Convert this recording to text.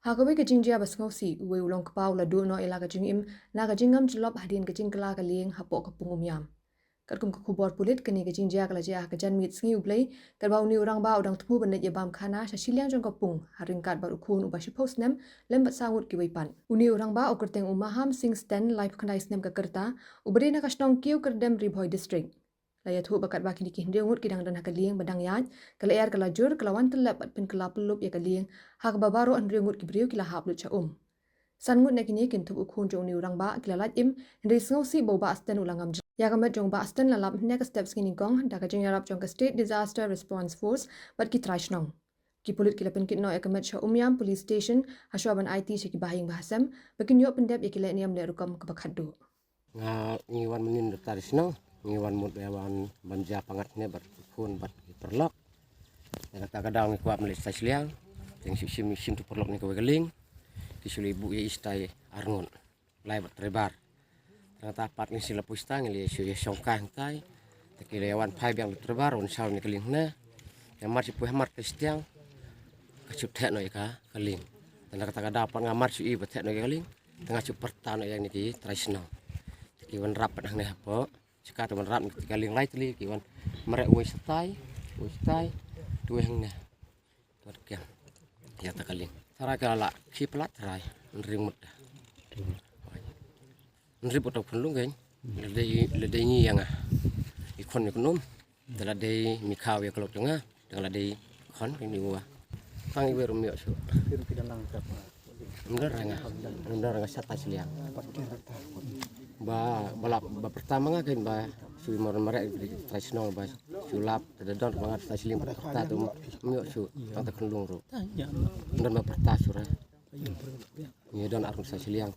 Hakawi kajing dia bas ngausi uwe ulong kepau la do no ila kajing im na kajing ngam jelop hadin kajing kela kaling hapok kapung umyam. Katkum ke kubor pulit kini kajing dia kala dia kajan mit sngi ublei kalbau ni orang ba udang tupu benet ye bam khana shashiliang jong kapung haringkat baru kun ubashi post nem lembat sangut ki weipan. Uni orang ba okerteng umaham sing stand life kandai snem ka kerta ubri na kashnong kiu kerdem ribhoi district. Laya thu bakat ba kini kihndre ngut kidang dan hakaliang badang yaj kala air kala jur kala wan telap at pin kala pelup ya kaliang hak babaro andre ngut ki briu kila hap lut cha san ngut na kini kin thup ukhun jong ni urang ba kila lat im hndri sngosi bo ba astan ulangam ya kamat jong ba astan lalap nek steps kini gong da ka jing yarap jong ka state disaster response force bat ki trashnong ki pulit kila pin kitno ekamat cha umyam police station haswaban IT ki bahing bahasam bakin yo pendep ya kila niam le rukam ka bakhaddu nga ngiwan menin tradisional ngiwan mud yawan banja pangat ne berkun bat perlok ya kata kadang ni kuat melis tasliang yang sim tu perlok ni kewegeling kisuli ibu ya istai arngon lai bat trebar ternyata pat ni sila pusta ngeli ya songkang tai tekile yawan pai biang trebar on saw ni keling na ya mar si puh mar kristiang kacup tek no ya keling dan kata kadang pat ngamar si i bat tek no keling tengah cup pertan yang ni tradisional kiwan rapat nang ne hapo cika teman rap ketika ling lai teli kiwan merek woi stai dua hang ne tuan ya ta kaling cara kala ki plat rai nrimut nribut pun lu gen le ni yang ikon ekonom dala dei mikhaw ya kalau tengah dala dei kon ni wa kang iwe rumio su Nda ranga sata siliang ba balap ba pertama ngakin ba su marek tradisional ba sulap dadon banget stasiling pada kota tu mio su tanta kendung ro dan ba perta sura ni don arun stasiling